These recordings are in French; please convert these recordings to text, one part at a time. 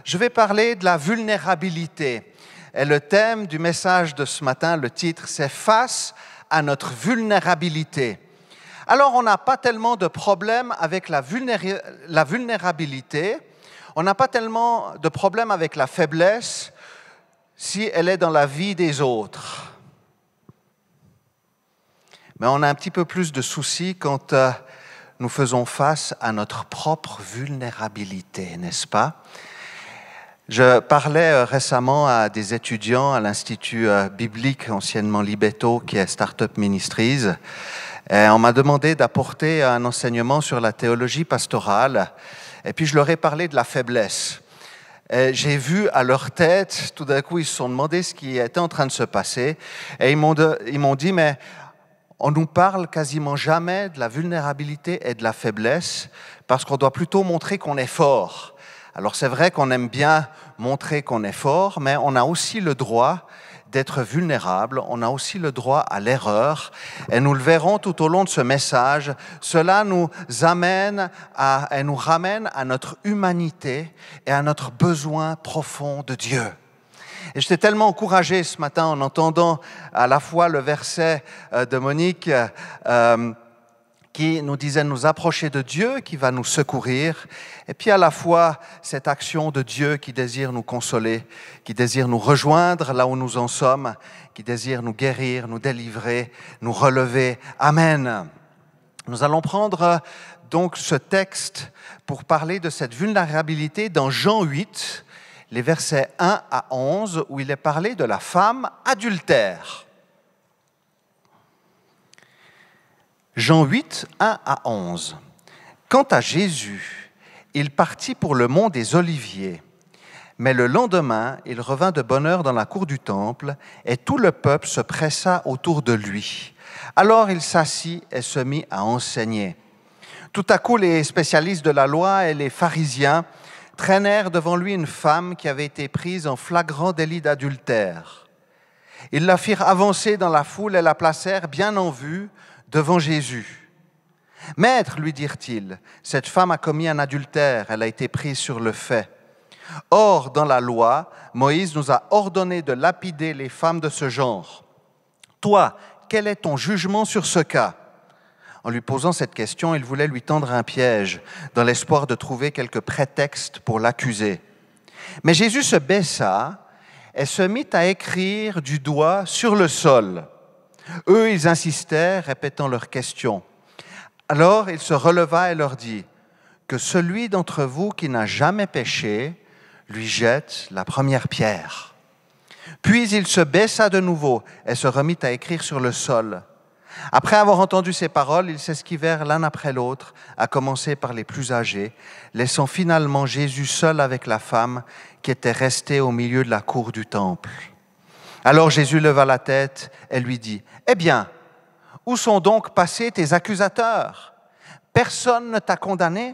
je vais parler de la vulnérabilité. Et le thème du message de ce matin, le titre, c'est « Face à notre vulnérabilité ». Alors, on n'a pas tellement de problème avec la vulnérabilité, on n'a pas tellement de problème avec la faiblesse si elle est dans la vie des autres. Mais on a un petit peu plus de soucis quand nous faisons face à notre propre vulnérabilité, n'est-ce pas? Je parlais récemment à des étudiants à l'Institut biblique, anciennement Libeto, qui est Startup Ministries. Et on m'a demandé d'apporter un enseignement sur la théologie pastorale. Et puis je leur ai parlé de la faiblesse. Et j'ai vu à leur tête, tout d'un coup, ils se sont demandé ce qui était en train de se passer. Et ils m'ont dit, mais on nous parle quasiment jamais de la vulnérabilité et de la faiblesse parce qu'on doit plutôt montrer qu'on est fort. Alors c'est vrai qu'on aime bien montrer qu'on est fort, mais on a aussi le droit d'être vulnérable, on a aussi le droit à l'erreur, et nous le verrons tout au long de ce message. Cela nous amène et nous ramène à notre humanité et à notre besoin profond de Dieu. Et j'étais tellement encouragé ce matin en entendant à la fois le verset de Monique qui nous disait nous approcher de Dieu, qui va nous secourir, et puis à la fois cette action de Dieu qui désire nous consoler, qui désire nous rejoindre là où nous en sommes, qui désire nous guérir, nous délivrer, nous relever. Amen. Nous allons prendre donc ce texte pour parler de cette vulnérabilité dans Jean 8, les versets 1 à 11, où il est parlé de la femme adultère. Jean 8, 1 à 11. Quant à Jésus, il partit pour le mont des Oliviers. Mais le lendemain, il revint de bonne heure dans la cour du temple, et tout le peuple se pressa autour de lui. Alors il s'assit et se mit à enseigner. Tout à coup, les spécialistes de la loi et les pharisiens traînèrent devant lui une femme qui avait été prise en flagrant délit d'adultère. Ils la firent avancer dans la foule et la placèrent bien en vue devant Jésus. « Maître, lui dirent-ils, cette femme a commis un adultère, elle a été prise sur le fait. Or, dans la loi, Moïse nous a ordonné de lapider les femmes de ce genre. Toi, quel est ton jugement sur ce cas ?» En lui posant cette question, il voulait lui tendre un piège, dans l'espoir de trouver quelques prétextes pour l'accuser. Mais Jésus se baissa et se mit à écrire du doigt sur le sol. Eux, ils insistaient, répétant leurs questions. Alors il se releva et leur dit « Que celui d'entre vous qui n'a jamais péché, lui jette la première pierre. » Puis il se baissa de nouveau et se remit à écrire sur le sol. Après avoir entendu ces paroles, ils s'esquivèrent l'un après l'autre, à commencer par les plus âgés, laissant finalement Jésus seul avec la femme qui était restée au milieu de la cour du temple. Alors Jésus leva la tête et lui dit « Eh bien, où sont donc passés tes accusateurs? Personne ne t'a condamné ?»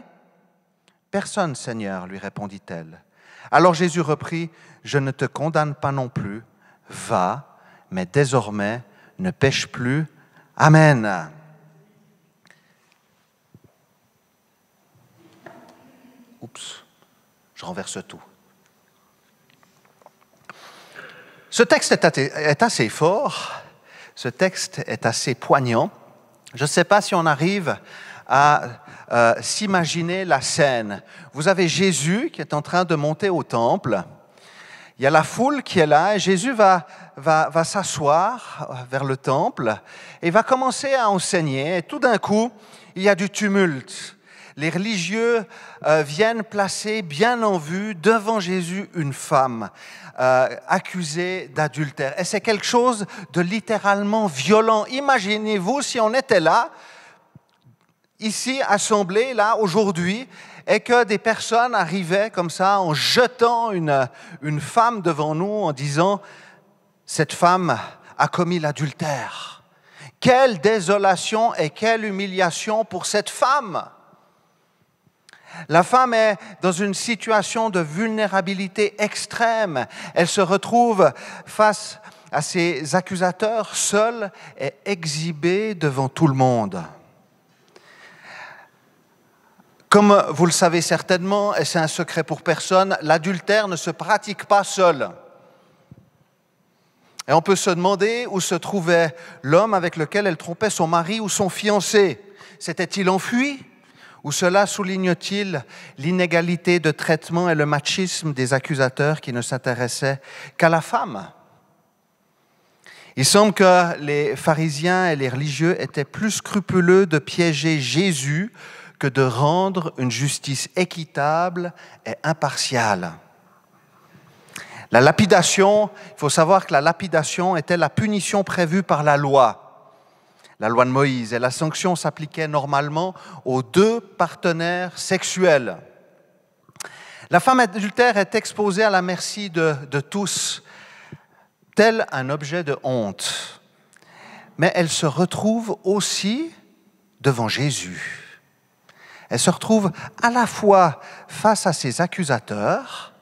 « Personne, Seigneur, lui répondit-elle. Alors Jésus reprit « Je ne te condamne pas non plus. Va, mais désormais, ne pêche plus. Amen. » Oups, je renverse tout. Ce texte est assez fort, ce texte est assez poignant. Je ne sais pas si on arrive à s'imaginer la scène. Vous avez Jésus qui est en train de monter au temple. Il y a la foule qui est là et Jésus va s'asseoir vers le temple et va commencer à enseigner. Et tout d'un coup, il y a du tumulte. Les religieux viennent placer bien en vue devant Jésus une femme accusée d'adultère. Et c'est quelque chose de littéralement violent. Imaginez-vous si on était là, ici, assemblés, là, aujourd'hui, et que des personnes arrivaient comme ça en jetant une femme devant nous en disant « Cette femme a commis l'adultère. » Quelle désolation et quelle humiliation pour cette femme! La femme est dans une situation de vulnérabilité extrême. Elle se retrouve face à ses accusateurs, seule et exhibée devant tout le monde. Comme vous le savez certainement, et c'est un secret pour personne, l'adultère ne se pratique pas seul. Et on peut se demander où se trouvait l'homme avec lequel elle trompait son mari ou son fiancé. S'était-il enfui? Ou cela souligne-t-il l'inégalité de traitement et le machisme des accusateurs qui ne s'intéressaient qu'à la femme? Il semble que les pharisiens et les religieux étaient plus scrupuleux de piéger Jésus que de rendre une justice équitable et impartiale. La lapidation, il faut savoir que la lapidation était la punition prévue par la loi de Moïse, et la sanction s'appliquait normalement aux deux partenaires sexuels. La femme adultère est exposée à la merci de tous, tel un objet de honte. Mais elle se retrouve aussi devant Jésus. Elle se retrouve à la fois face à ses accusateurs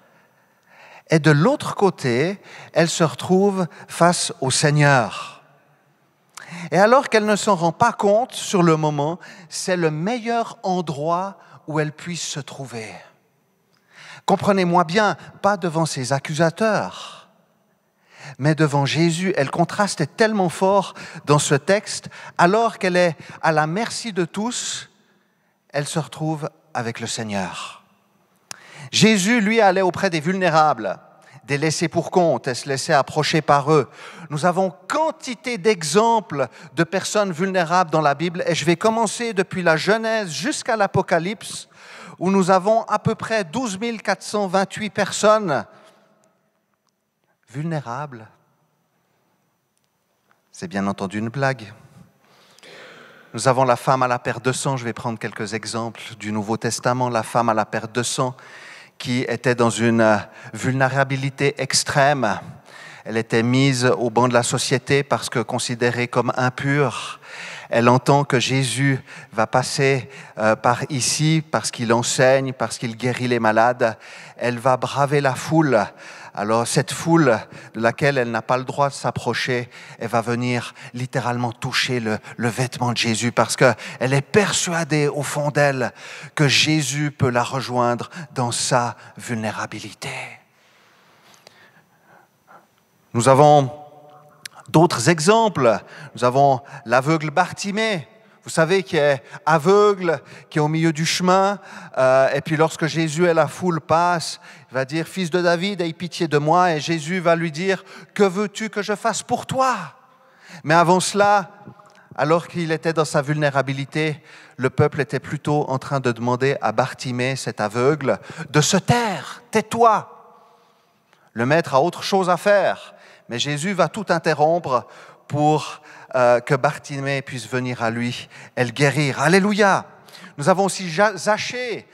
et de l'autre côté, elle se retrouve face au Seigneur. Et alors qu'elle ne s'en rend pas compte sur le moment, c'est le meilleur endroit où elle puisse se trouver. Comprenez-moi bien, pas devant ses accusateurs, mais devant Jésus. Et le contraste est tellement fort dans ce texte, alors qu'elle est à la merci de tous, elle se retrouve avec le Seigneur. Jésus, lui, allait auprès des vulnérables, des laissés pour compte et se laissait approcher par eux. Nous avons quantité d'exemples de personnes vulnérables dans la Bible et je vais commencer depuis la Genèse jusqu'à l'Apocalypse où nous avons à peu près 12 428 personnes vulnérables. C'est bien entendu une blague. Nous avons la femme à la perte de sang, je vais prendre quelques exemples du Nouveau Testament, la femme à la perte de sang qui était dans une vulnérabilité extrême. Elle était mise au banc de la société parce que considérée comme impure. Elle entend que Jésus va passer par ici parce qu'il enseigne, parce qu'il guérit les malades. Elle va braver la foule. Alors cette foule de laquelle elle n'a pas le droit de s'approcher, elle va venir littéralement toucher le vêtement de Jésus parce qu'elle est persuadée au fond d'elle que Jésus peut la rejoindre dans sa vulnérabilité. Nous avons d'autres exemples. Nous avons l'aveugle Bartimée. Vous savez, qui est aveugle, qui est au milieu du chemin. Et puis lorsque Jésus et la foule passent, il va dire « Fils de David, aie pitié de moi ». Et Jésus va lui dire « Que veux-tu que je fasse pour toi ?» Mais avant cela, alors qu'il était dans sa vulnérabilité, le peuple était plutôt en train de demander à Bartimée, cet aveugle, de se taire. « Tais-toi !» Le maître a autre chose à faire. Mais Jésus va tout interrompre pour que Bartimée puisse venir à lui et le guérir. Alléluia! Nous avons aussi Zachée,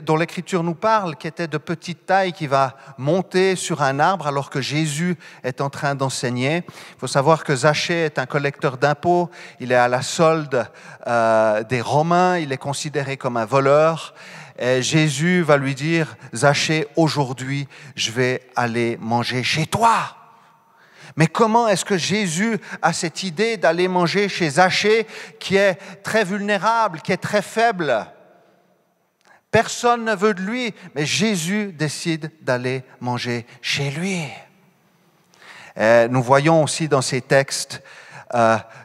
dont l'Écriture nous parle, qui était de petite taille, qui va monter sur un arbre alors que Jésus est en train d'enseigner. Il faut savoir que Zachée est un collecteur d'impôts, il est à la solde des Romains, il est considéré comme un voleur. Et Jésus va lui dire, Zachée, aujourd'hui, je vais aller manger chez toi. Mais comment est-ce que Jésus a cette idée d'aller manger chez Zachée, qui est très vulnérable, qui est très faible? Personne ne veut de lui, mais Jésus décide d'aller manger chez lui. Et nous voyons aussi dans ces textes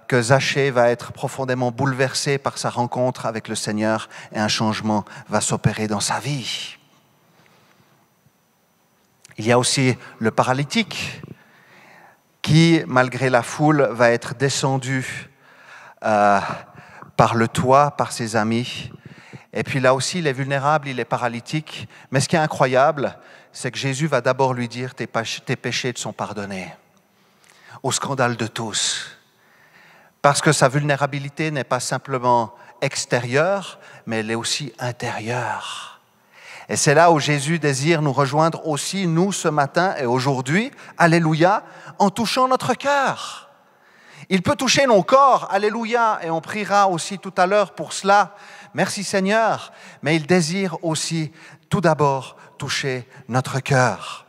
que Zachée va être profondément bouleversé par sa rencontre avec le Seigneur et un changement va s'opérer dans sa vie. Il y a aussi le paralytique qui, malgré la foule, va être descendu par le toit, par ses amis. Et puis là aussi, il est vulnérable, il est paralytique. Mais ce qui est incroyable, c'est que Jésus va d'abord lui dire « tes péchés te sont pardonnés », au scandale de tous. Parce que sa vulnérabilité n'est pas simplement extérieure, mais elle est aussi intérieure. Et c'est là où Jésus désire nous rejoindre aussi, nous, ce matin et aujourd'hui, alléluia, en touchant notre cœur. Il peut toucher nos corps, alléluia, et on priera aussi tout à l'heure pour cela. Merci Seigneur, mais il désire aussi tout d'abord toucher notre cœur.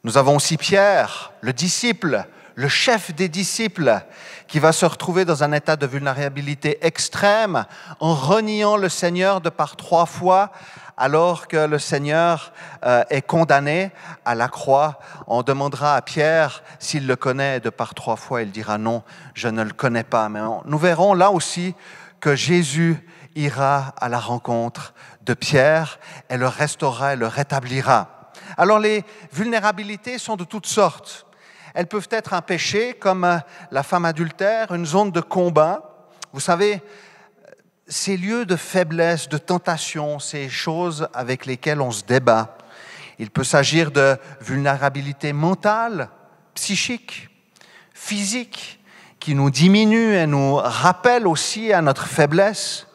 Nous avons aussi Pierre, le disciple, le chef des disciples, qui va se retrouver dans un état de vulnérabilité extrême en reniant le Seigneur de par 3 fois, alors que le Seigneur est condamné à la croix. On demandera à Pierre s'il le connaît, de par 3 fois, il dira non, je ne le connais pas. Mais nous verrons là aussi que Jésus ira à la rencontre de Pierre et le restaurera et le rétablira. Alors les vulnérabilités sont de toutes sortes. Elles peuvent être un péché comme la femme adultère, une zone de combat. Vous savez, ces lieux de faiblesse, de tentation, ces choses avec lesquelles on se débat. Il peut s'agir de vulnérabilité mentale, psychique, physique, qui nous diminue et nous rappelle aussi à notre faiblesse.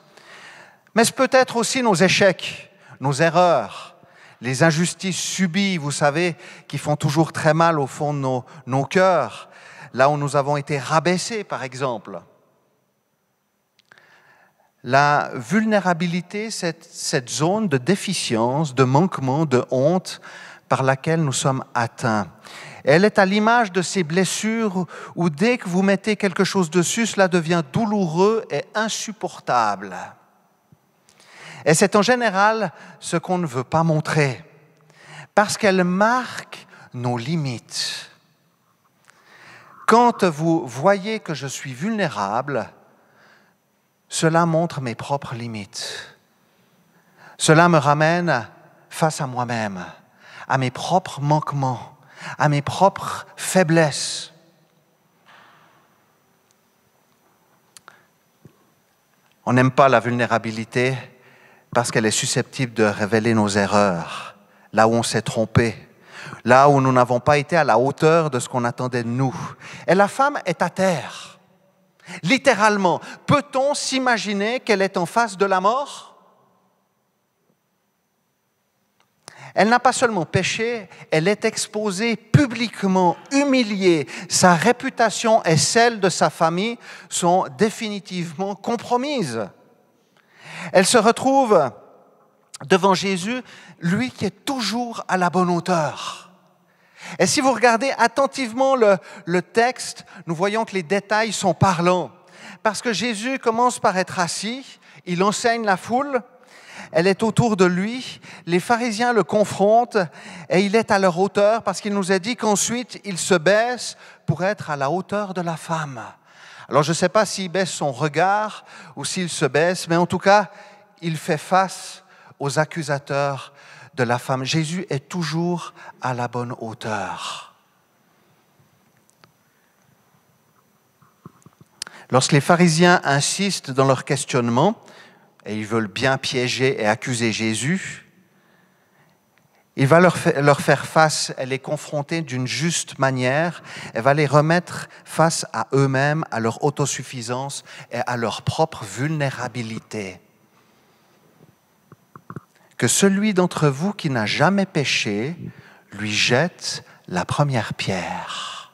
Mais ce peut être aussi nos échecs, nos erreurs, les injustices subies, vous savez, qui font toujours très mal au fond de nos cœurs, là où nous avons été rabaissés, par exemple. La vulnérabilité, c'est cette zone de déficience, de manquement, de honte par laquelle nous sommes atteints. Elle est à l'image de ces blessures où dès que vous mettez quelque chose dessus, cela devient douloureux et insupportable. Et c'est en général ce qu'on ne veut pas montrer, parce qu'elle marque nos limites. Quand vous voyez que je suis vulnérable, cela montre mes propres limites. Cela me ramène face à moi-même, à mes propres manquements, à mes propres faiblesses. On n'aime pas la vulnérabilité parce qu'elle est susceptible de révéler nos erreurs, là où on s'est trompé, là où nous n'avons pas été à la hauteur de ce qu'on attendait de nous. Et la femme est à terre. Littéralement, peut-on s'imaginer qu'elle est en face de la mort? Elle n'a pas seulement péché, elle est exposée publiquement, humiliée. Sa réputation et celle de sa famille sont définitivement compromises. Elle se retrouve devant Jésus, lui qui est toujours à la bonne hauteur. Et si vous regardez attentivement le texte, nous voyons que les détails sont parlants. Parce que Jésus commence par être assis, il enseigne la foule, elle est autour de lui, les pharisiens le confrontent et il est à leur hauteur parce qu'il nous a dit qu'ensuite il se baisse pour être à la hauteur de la femme. Alors je ne sais pas s'il baisse son regard ou s'il se baisse, mais en tout cas, il fait face aux accusateurs de la femme. Jésus est toujours à la bonne hauteur. Lorsque les pharisiens insistent dans leur questionnement, et ils veulent bien piéger et accuser Jésus, il va leur faire face, et les confronter d'une juste manière, et va les remettre face à eux-mêmes, à leur autosuffisance et à leur propre vulnérabilité. Que celui d'entre vous qui n'a jamais péché lui jette la première pierre.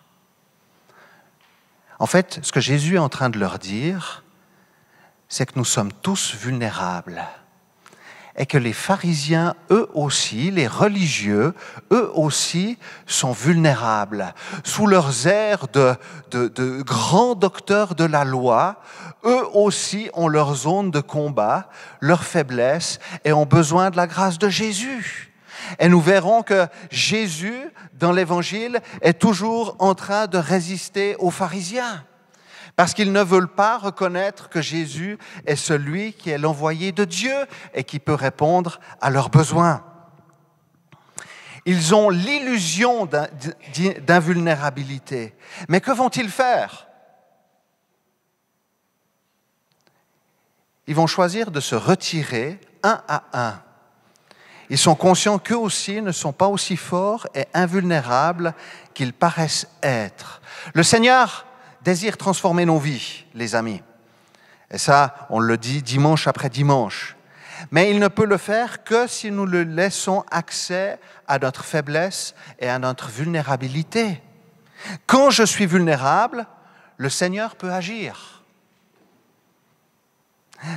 En fait, ce que Jésus est en train de leur dire, c'est que nous sommes tous vulnérables et que les pharisiens, eux aussi, les religieux, eux aussi sont vulnérables. Sous leurs airs de grands docteurs de la loi, eux aussi ont leur zone de combat, leur faiblesse et ont besoin de la grâce de Jésus. Et nous verrons que Jésus, dans l'Évangile, est toujours en train de résister aux pharisiens. Parce qu'ils ne veulent pas reconnaître que Jésus est celui qui est l'envoyé de Dieu et qui peut répondre à leurs besoins. Ils ont l'illusion d'invulnérabilité. Mais que vont-ils faire? Ils vont choisir de se retirer un à un. Ils sont conscients qu'eux aussi ne sont pas aussi forts et invulnérables qu'ils paraissent être. Le Seigneur désire transformer nos vies, les amis. Et ça, on le dit dimanche après dimanche. Mais il ne peut le faire que si nous le laissons accès à notre faiblesse et à notre vulnérabilité. Quand je suis vulnérable, le Seigneur peut agir.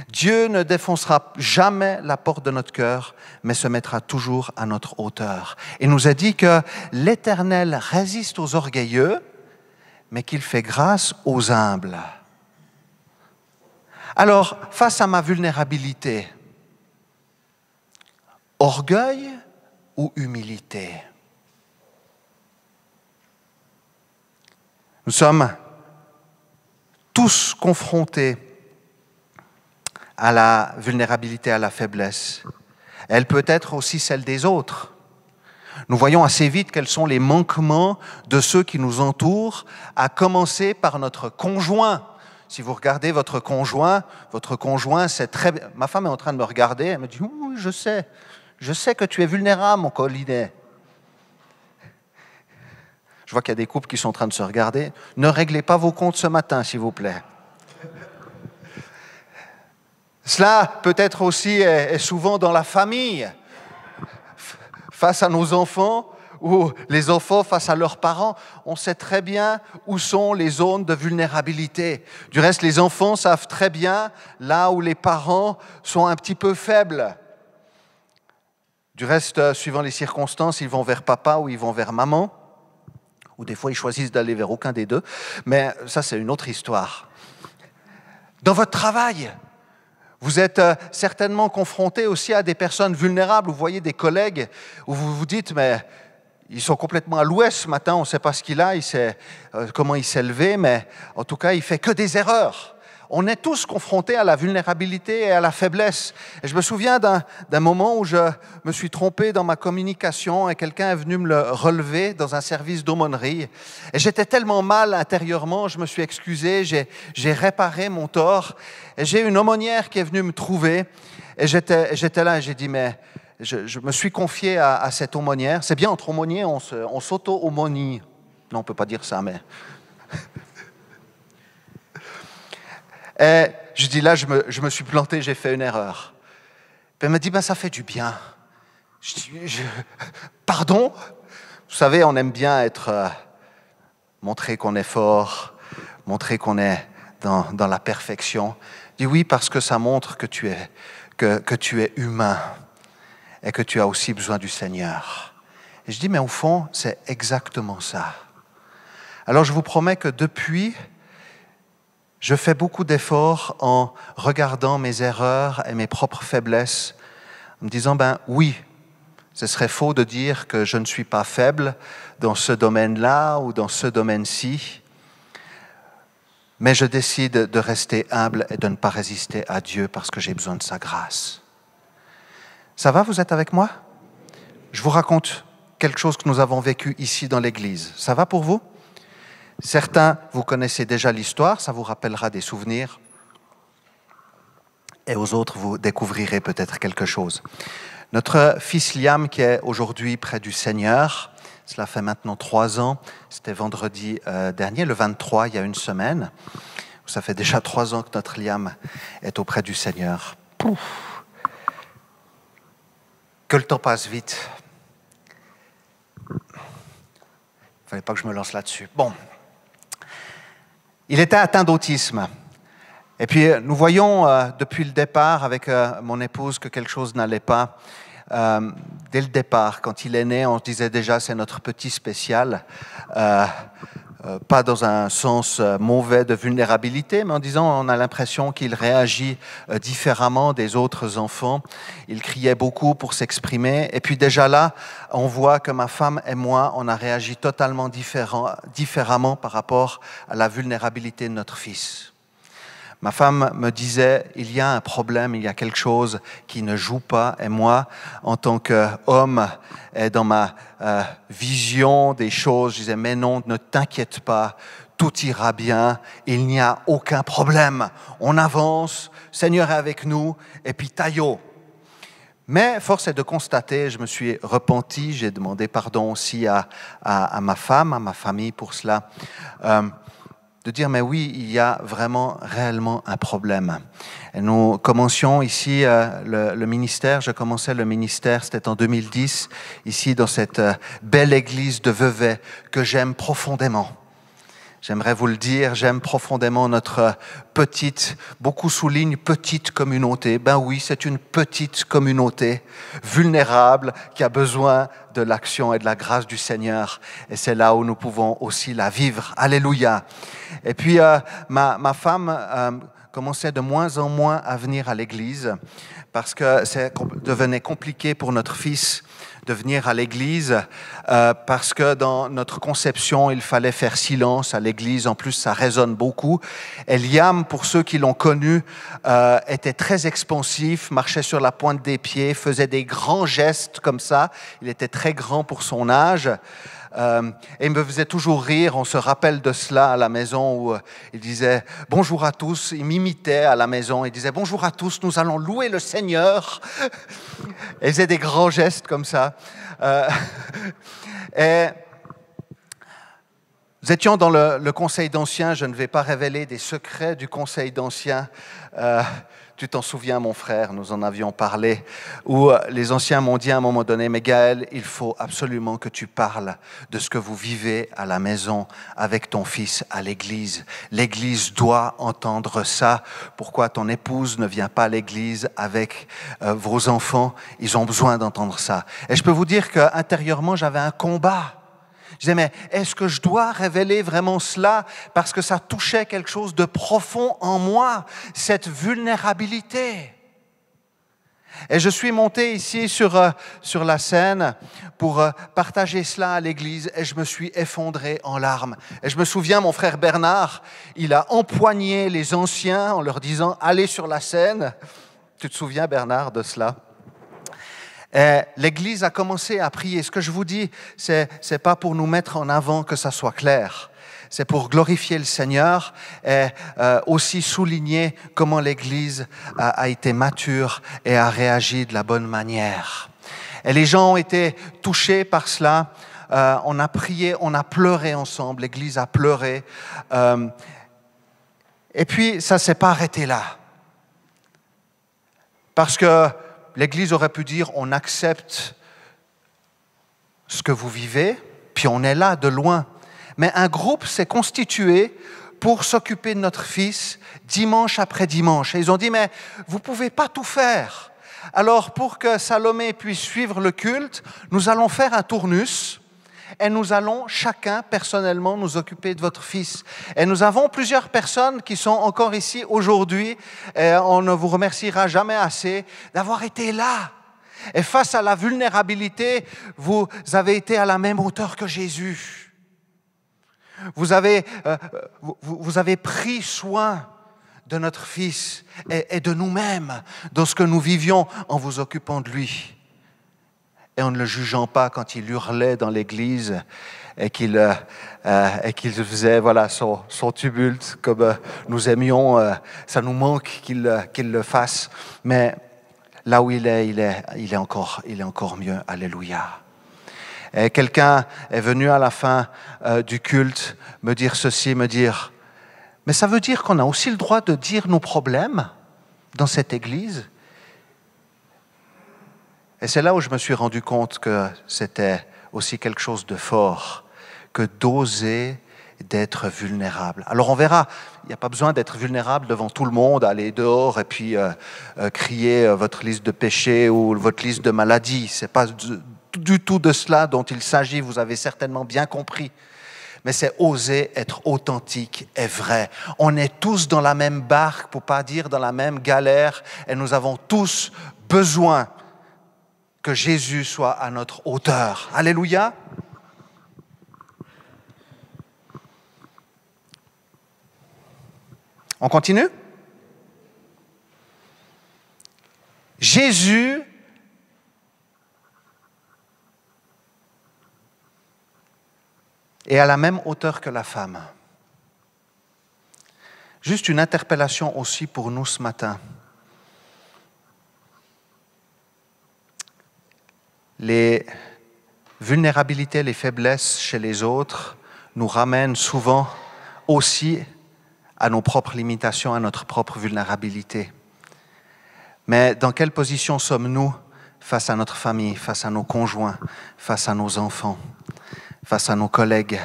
Dieu ne défoncera jamais la porte de notre cœur, mais se mettra toujours à notre hauteur. Il nous a dit que l'Éternel résiste aux orgueilleux, mais qu'il fait grâce aux humbles. Alors, face à ma vulnérabilité, orgueil ou humilité? Nous sommes tous confrontés à la vulnérabilité, à la faiblesse. Elle peut être aussi celle des autres. Nous voyons assez vite quels sont les manquements de ceux qui nous entourent, à commencer par notre conjoint. Si vous regardez votre conjoint, c'est très... Ma femme est en train de me regarder, elle me dit « Oui, je sais que tu es vulnérable, mon Collinet. » Je vois qu'il y a des couples qui sont en train de se regarder. Ne réglez pas vos comptes ce matin, s'il vous plaît. Cela peut être aussi et souvent dans la famille, face à nos enfants, ou les enfants face à leurs parents. On sait très bien où sont les zones de vulnérabilité. Du reste, les enfants savent très bien là où les parents sont un petit peu faibles. Du reste, suivant les circonstances, ils vont vers papa ou ils vont vers maman. Ou des fois, ils choisissent d'aller vers aucun des deux. Mais ça, c'est une autre histoire. Dans votre travail, vous êtes certainement confronté aussi à des personnes vulnérables. Vous voyez des collègues où vous vous dites, mais ils sont complètement à l'ouest ce matin, on ne sait pas ce qu'il a, comment il s'est levé, mais en tout cas, il ne fait que des erreurs. On est tous confrontés à la vulnérabilité et à la faiblesse. Et je me souviens d'un moment où je me suis trompé dans ma communication et quelqu'un est venu me le relever dans un service d'aumônerie. Et j'étais tellement mal intérieurement, je me suis excusé, j'ai réparé mon tort. Et j'ai une aumônière qui est venue me trouver. Et j'étais là et j'ai dit, mais je me suis confié à cette aumônière. C'est bien, entre aumôniers, on s'auto-aumônie. Non, on ne peut pas dire ça, mais... Et je dis là, je me suis planté, j'ai fait une erreur. Puis elle me dit, ça fait du bien. Je dis, pardon? Vous savez, on aime bien montrer qu'on est fort, montrer qu'on est dans la perfection. Je dis oui, parce que ça montre que tu es humain et que tu as aussi besoin du Seigneur. Et je dis, mais au fond, c'est exactement ça. Alors je vous promets que depuis... Je fais beaucoup d'efforts en regardant mes erreurs et mes propres faiblesses, en me disant, oui, ce serait faux de dire que je ne suis pas faible dans ce domaine-là ou dans ce domaine-ci, mais je décide de rester humble et de ne pas résister à Dieu parce que j'ai besoin de sa grâce. Ça va, vous êtes avec moi? Je vous raconte quelque chose que nous avons vécu ici dans l'Église. Ça va pour vous? Certains, vous connaissez déjà l'histoire, ça vous rappellera des souvenirs. Et aux autres, vous découvrirez peut-être quelque chose. Notre fils Liam, qui est aujourd'hui près du Seigneur, cela fait maintenant 3 ans, c'était vendredi dernier, le 23, il y a une semaine. Ça fait déjà 3 ans que notre Liam est auprès du Seigneur. Pouf. Que le temps passe vite. Il ne fallait pas que je me lance là-dessus. Bon. Il était atteint d'autisme. Et puis, nous voyons depuis le départ avec mon épouse que quelque chose n'allait pas. Dès le départ, quand il est né, on se disait déjà c'est notre petit spécial. Pas dans un sens mauvais de vulnérabilité, mais en disant on a l'impression qu'il réagit différemment des autres enfants. Il criait beaucoup pour s'exprimer. Et puis déjà là, on voit que ma femme et moi, on a réagi totalement différemment par rapport à la vulnérabilité de notre fils. Ma femme me disait, il y a un problème, il y a quelque chose qui ne joue pas. Et moi, en tant qu'homme, et dans ma vision des choses, je disais, mais non, ne t'inquiète pas, tout ira bien, il n'y a aucun problème. On avance, Seigneur est avec nous, et puis taillot. Mais force est de constater, je me suis repenti, j'ai demandé pardon aussi à ma femme, à ma famille pour cela, de dire, mais oui, il y a vraiment, réellement un problème. Et nous commencions ici le ministère, je commençais le ministère, c'était en 2010, ici dans cette belle église de Vevey que j'aime profondément. J'aimerais vous le dire, j'aime profondément notre petite, beaucoup soulignent petite communauté. Ben oui, c'est une petite communauté vulnérable qui a besoin de l'action et de la grâce du Seigneur. Et c'est là où nous pouvons aussi la vivre. Alléluia. Et puis, ma femme commençait de moins en moins à venir à l'église parce que ça devenait compliqué pour notre fils de venir à l'église parce que dans notre conception, il fallait faire silence à l'église. En plus, ça résonne beaucoup. Et Liam, pour ceux qui l'ont connu, était très expansif, marchait sur la pointe des pieds, faisait des grands gestes comme ça. Il était très grand pour son âge. Et il me faisait toujours rire. On se rappelle de cela à la maison où il disait « Bonjour à tous ». Il m'imitait à la maison. Il disait « Bonjour à tous, nous allons louer le Seigneur ». Et il faisait des grands gestes comme ça. Et nous étions dans le conseil d'anciens. Je ne vais pas révéler des secrets du conseil d'anciens. Tu t'en souviens, mon frère, nous en avions parlé, où les anciens m'ont dit à un moment donné, mais Gaël, il faut absolument que tu parles de ce que vous vivez à la maison avec ton fils à l'église. L'église doit entendre ça. Pourquoi ton épouse ne vient pas à l'église avec vos enfants? Ils ont besoin d'entendre ça. Et je peux vous dire qu'intérieurement, j'avais un combat. Je disais, mais est-ce que je dois révéler vraiment cela parce que ça touchait quelque chose de profond en moi, cette vulnérabilité? Et je suis monté ici sur la scène pour partager cela à l'église et je me suis effondré en larmes. Et je me souviens, mon frère Bernard, il a empoigné les anciens en leur disant, allez sur la scène. Tu te souviens, Bernard, de cela? Et l'Église a commencé à prier. Ce que je vous dis, c'est pas pour nous mettre en avant que ça soit clair. C'est pour glorifier le Seigneur et aussi souligner comment l'Église a été mature et a réagi de la bonne manière. Et les gens ont été touchés par cela. On a prié, on a pleuré ensemble. L'Église a pleuré. Et puis, ça ne s'est pas arrêté là. Parce que l'Église aurait pu dire, on accepte ce que vous vivez, puis on est là de loin. Mais un groupe s'est constitué pour s'occuper de notre fils dimanche après dimanche. Et ils ont dit, mais vous ne pouvez pas tout faire. Alors, pour que Salomé puisse suivre le culte, nous allons faire un tournus et nous allons chacun personnellement nous occuper de votre fils. Et nous avons plusieurs personnes qui sont encore ici aujourd'hui et on ne vous remerciera jamais assez d'avoir été là. Et face à la vulnérabilité, vous avez été à la même hauteur que Jésus. Vous avez pris soin de notre fils et de nous-mêmes dans ce que nous vivions en vous occupant de lui. Et en ne le jugeant pas quand il hurlait dans l'église et qu'il faisait son tumulte comme nous aimions. Ça nous manque qu'il le fasse. Mais là où il est encore mieux. Alléluia. Et quelqu'un est venu à la fin du culte me dire ceci, me dire, mais ça veut dire qu'on a aussi le droit de dire nos problèmes dans cette église? Et c'est là où je me suis rendu compte que c'était aussi quelque chose de fort, que d'oser d'être vulnérable. Alors on verra, il n'y a pas besoin d'être vulnérable devant tout le monde, aller dehors et puis crier votre liste de péchés ou votre liste de maladies. Ce n'est pas du tout de cela dont il s'agit, vous avez certainement bien compris. Mais c'est oser être authentique et vrai. On est tous dans la même barque, pour ne pas dire dans la même galère, et nous avons tous besoin que Jésus soit à notre hauteur. Alléluia. On continue? Jésus est à la même hauteur que la femme. Juste une interpellation aussi pour nous ce matin. Les vulnérabilités, les faiblesses chez les autres nous ramènent souvent aussi à nos propres limitations, à notre propre vulnérabilité. Mais dans quelle position sommes-nous face à notre famille, face à nos conjoints, face à nos enfants, face à nos collègues,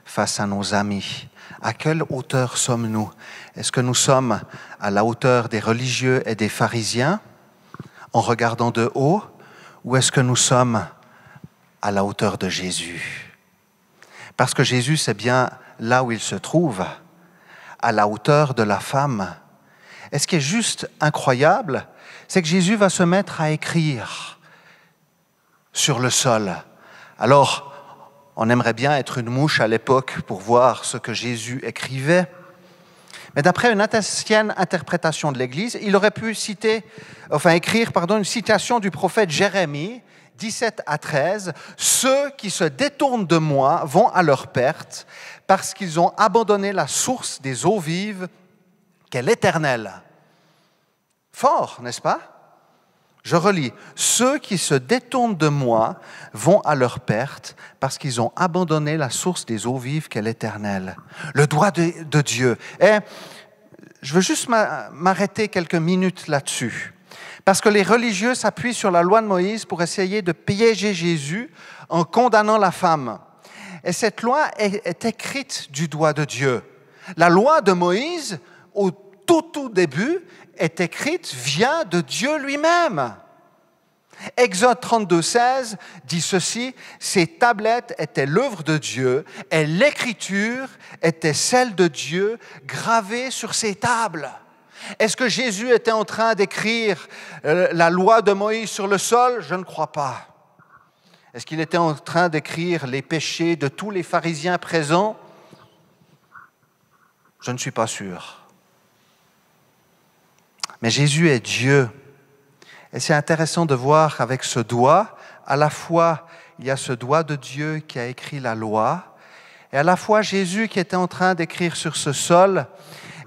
face à nos amis? À quelle hauteur sommes-nous? Est-ce que nous sommes à la hauteur des religieux et des pharisiens en regardant de haut, ou est-ce que nous sommes à la hauteur de Jésus? Parce que Jésus, c'est bien là où il se trouve, à la hauteur de la femme. Et ce qui est juste incroyable, c'est que Jésus va se mettre à écrire sur le sol. Alors, on aimerait bien être une mouche à l'époque pour voir ce que Jésus écrivait. Mais d'après une ancienne interprétation de l'Église, il aurait pu écrire une citation du prophète Jérémie, 17 à 13. « Ceux qui se détournent de moi vont à leur perte, parce qu'ils ont abandonné la source des eaux vives, qu'est l'Éternel. » Fort, n'est-ce pas? Je relis. « Ceux qui se détournent de moi vont à leur perte parce qu'ils ont abandonné la source des eaux vives qu'est l'Éternel. » Le doigt de Dieu. Et je veux juste m'arrêter quelques minutes là-dessus. Parce que les religieux s'appuient sur la loi de Moïse pour essayer de piéger Jésus en condamnant la femme. Et cette loi est écrite du doigt de Dieu. La loi de Moïse, au tout début, est écrite vient de Dieu lui-même. Exode 32, 16 dit ceci, « Ces tablettes étaient l'œuvre de Dieu et l'écriture était celle de Dieu gravée sur ces tables. » Est-ce que Jésus était en train d'écrire la loi de Moïse sur le sol? Je ne crois pas. Est-ce qu'il était en train d'écrire les péchés de tous les pharisiens présents? Je ne suis pas sûr. Mais Jésus est Dieu. Et c'est intéressant de voir avec ce doigt, à la fois il y a ce doigt de Dieu qui a écrit la loi, et à la fois Jésus qui était en train d'écrire sur ce sol,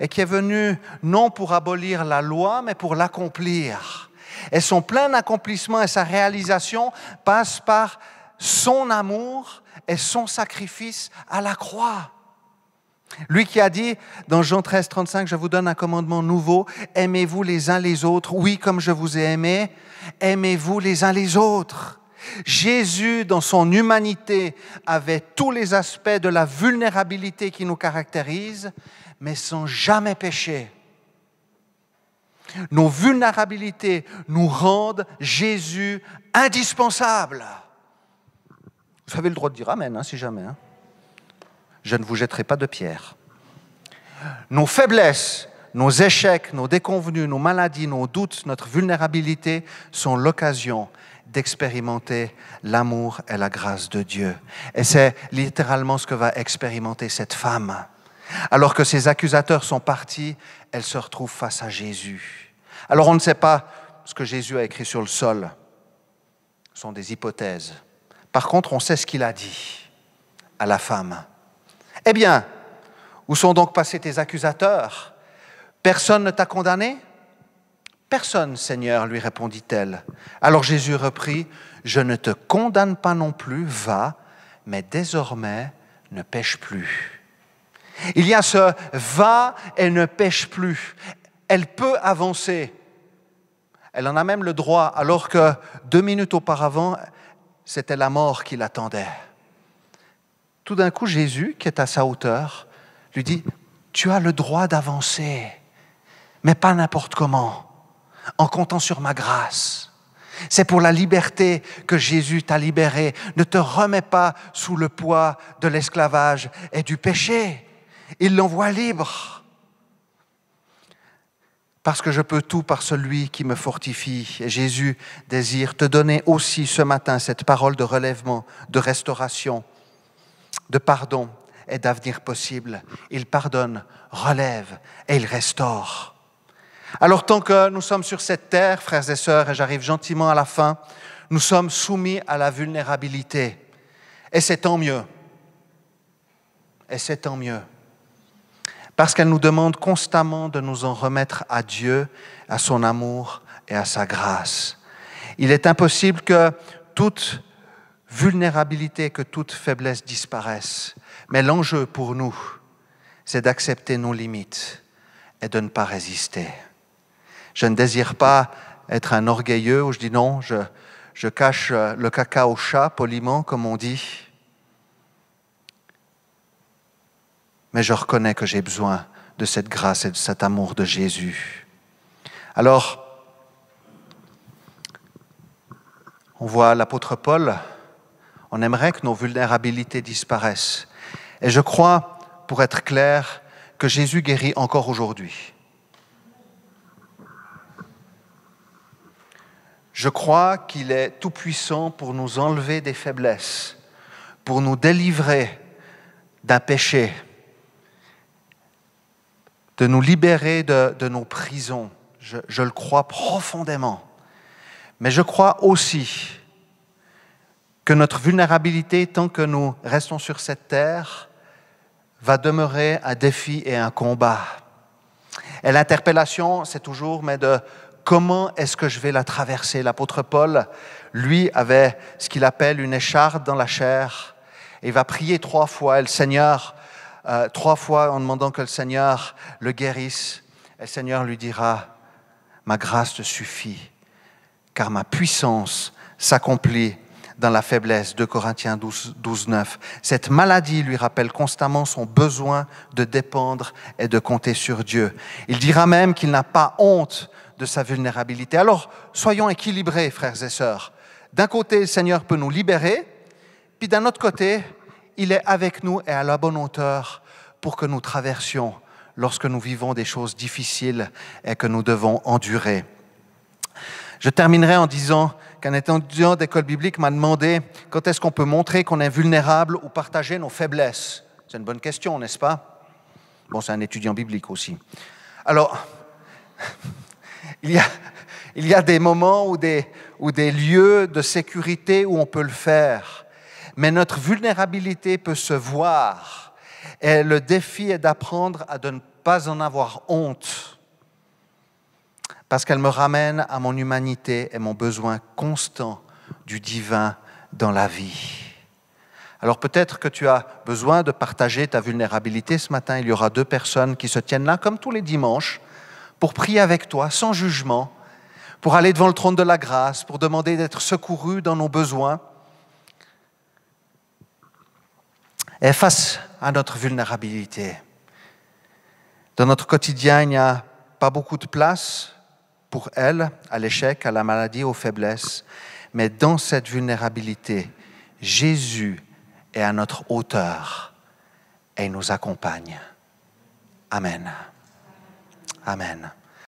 et qui est venu non pour abolir la loi, mais pour l'accomplir. Et son plein accomplissement et sa réalisation passent par son amour et son sacrifice à la croix. Lui qui a dit dans Jean 13, 35, « Je vous donne un commandement nouveau, aimez-vous les uns les autres. Oui, comme je vous ai aimé, aimez-vous les uns les autres. » Jésus, dans son humanité, avait tous les aspects de la vulnérabilité qui nous caractérise, mais sans jamais pécher. Nos vulnérabilités nous rendent Jésus indispensable. Vous avez le droit de dire Amen, si jamais. Je ne vous jetterai pas de pierre. Nos faiblesses, nos échecs, nos déconvenues, nos maladies, nos doutes, notre vulnérabilité sont l'occasion d'expérimenter l'amour et la grâce de Dieu. Et c'est littéralement ce que va expérimenter cette femme. Alors que ses accusateurs sont partis, elle se retrouve face à Jésus. Alors on ne sait pas ce que Jésus a écrit sur le sol. Ce sont des hypothèses. Par contre, on sait ce qu'il a dit à la femme. Eh bien, où sont donc passés tes accusateurs? Personne ne t'a condamné? Personne, Seigneur, lui répondit-elle. Alors Jésus reprit, je ne te condamne pas non plus, va, mais désormais ne pêche plus. Il y a ce va et ne pêche plus. Elle peut avancer. Elle en a même le droit, alors que 2 minutes auparavant, c'était la mort qui l'attendait. Tout d'un coup, Jésus, qui est à sa hauteur, lui dit « Tu as le droit d'avancer, mais pas n'importe comment, en comptant sur ma grâce. C'est pour la liberté que Jésus t'a libéré. Ne te remets pas sous le poids de l'esclavage et du péché. Il l'envoie libre. Parce que je peux tout par celui qui me fortifie. » Et Jésus désire te donner aussi ce matin cette parole de relèvement, de restauration, de pardon et d'avenir possible. Il pardonne, relève et il restaure. Alors tant que nous sommes sur cette terre, frères et sœurs, et j'arrive gentiment à la fin, nous sommes soumis à la vulnérabilité. Et c'est tant mieux. Et c'est tant mieux. Parce qu'elle nous demande constamment de nous en remettre à Dieu, à son amour et à sa grâce. Il est impossible que toute vulnérabilité, que toute faiblesse disparaisse. Mais l'enjeu pour nous, c'est d'accepter nos limites et de ne pas résister. Je ne désire pas être un orgueilleux où je dis non, je cache le caca au chat, poliment, comme on dit. mais je reconnais que j'ai besoin de cette grâce et de cet amour de Jésus. Alors, on voit l'apôtre Paul, on aimerait que nos vulnérabilités disparaissent. Et je crois, pour être clair, que Jésus guérit encore aujourd'hui. Je crois qu'il est tout-puissant pour nous enlever des faiblesses, pour nous délivrer d'un péché, de nous libérer de nos prisons. Je le crois profondément. Mais je crois aussi que notre vulnérabilité, tant que nous restons sur cette terre, va demeurer un défi et un combat. Et l'interpellation, c'est toujours, mais de comment est-ce que je vais la traverser? L'apôtre Paul, lui, avait ce qu'il appelle une écharpe dans la chair. Et il va prier 3 fois, et le Seigneur, 3 fois en demandant que le Seigneur le guérisse. Et le Seigneur lui dira, ma grâce te suffit, car ma puissance s'accomplit dans la faiblesse. 2 Corinthiens 12, 9. Cette maladie lui rappelle constamment son besoin de dépendre et de compter sur Dieu. Il dira même qu'il n'a pas honte de sa vulnérabilité. Alors, soyons équilibrés, frères et sœurs. D'un côté, le Seigneur peut nous libérer, puis d'un autre côté, il est avec nous et à la bonne hauteur pour que nous traversions lorsque nous vivons des choses difficiles et que nous devons endurer. Je terminerai en disant qu'un étudiant d'école biblique m'a demandé quand est-ce qu'on peut montrer qu'on est vulnérable ou partager nos faiblesses. C'est une bonne question, n'est-ce pas? Bon, c'est un étudiant biblique aussi. Alors, il y a des moments ou des lieux de sécurité où on peut le faire, mais notre vulnérabilité peut se voir. Et le défi est d'apprendre à ne pas en avoir honte, parce qu'elle me ramène à mon humanité et mon besoin constant du divin dans la vie. Alors peut-être que tu as besoin de partager ta vulnérabilité ce matin. Il y aura 2 personnes qui se tiennent là, comme tous les dimanches, pour prier avec toi, sans jugement, pour aller devant le trône de la grâce, pour demander d'être secourus dans nos besoins. Et face à notre vulnérabilité, dans notre quotidien, il n'y a pas beaucoup de place pour elle, à l'échec, à la maladie, aux faiblesses. Mais dans cette vulnérabilité, Jésus est à notre hauteur et il nous accompagne. Amen. Amen.